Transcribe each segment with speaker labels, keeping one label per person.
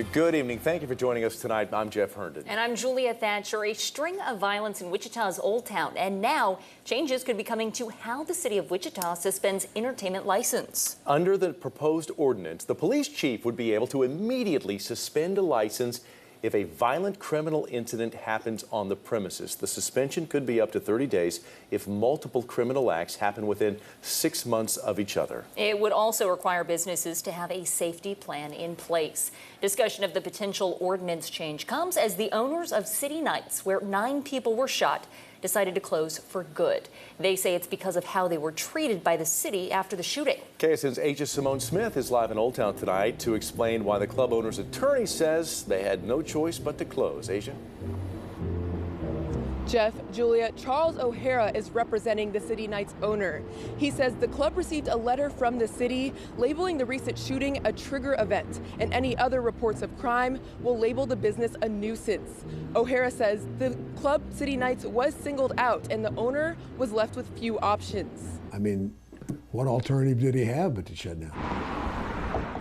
Speaker 1: Good evening. Thank you for joining us tonight. I'm Jeff Herndon.
Speaker 2: And I'm Julia Thatcher. A string of violence in Wichita's Old Town. And now changes could be coming to how the city of Wichita suspends entertainment license.
Speaker 1: Under the proposed ordinance, the police chief would be able to immediately suspend a license if a violent criminal incident happens on the premises. The suspension could be up to 30 days if multiple criminal acts happen within 6 months of each other.
Speaker 2: It would also require businesses to have a safety plan in place. Discussion of the potential ordinance change comes as the owners of City Nightz, where 9 people were shot, decided to close for good. They say it's because of how they were treated by the city after the shooting.
Speaker 1: KSN's Asia Simone Smith is live in Old Town tonight to explain why the club owner's attorney says they had no choice but to close. Asia?
Speaker 3: Jeff, Julia, Charles O'Hara is representing the City Nightz owner. He says the club received a letter from the city labeling the recent shooting a trigger event, and any other reports of crime will label the business a nuisance. O'Hara says the club, City Nightz, was singled out and the owner was left with few options.
Speaker 4: I mean, what alternative did he have but to shut down?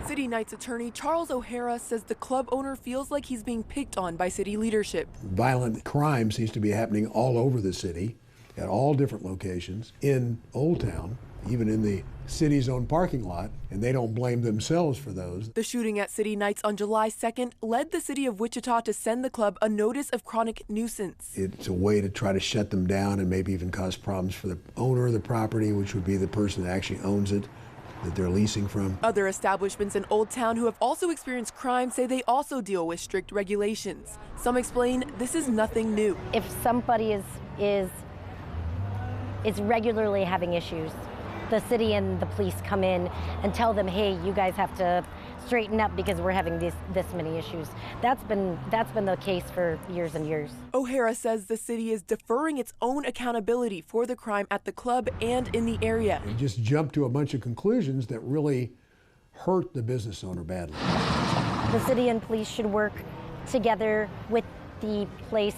Speaker 3: City Nightz attorney Charles O'Hara says the club owner feels like he's being picked on by city leadership.
Speaker 4: Violent crime seems to be happening all over the city, at all different locations, in Old Town, even in the city's own parking lot, and they don't blame themselves for those.
Speaker 3: The shooting at City Nightz on July 2nd led the city of Wichita to send the club a notice of chronic nuisance.
Speaker 4: It's a way to try to shut them down and maybe even cause problems for the owner of the property, which would be the person that actually owns it, that they're leasing from.
Speaker 3: Other establishments in Old Town who have also experienced crime say they also deal with strict regulations. Some explain this is nothing new.
Speaker 5: If somebody is regularly having issues, the city and the police come in and tell them, hey, you guys have to straighten up because we're having this many issues. That's been the case for years and years.
Speaker 3: O'Hara says the city is deferring its own accountability for the crime at the club and in the area.
Speaker 4: They just jumped to a bunch of conclusions that really hurt the business owner badly.
Speaker 5: The city and police should work together with the place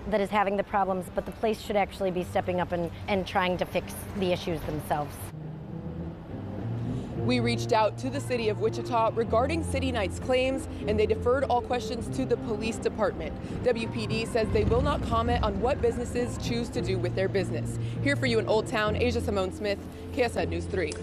Speaker 5: that is having the problems, but the place should actually be stepping up and trying to fix the issues themselves.
Speaker 3: We reached out to the city of Wichita regarding City Night's claims, and they deferred all questions to the police department. WPD says they will not comment on what businesses choose to do with their business. Here for you in Old Town, Asia Simone Smith, KSN News 3.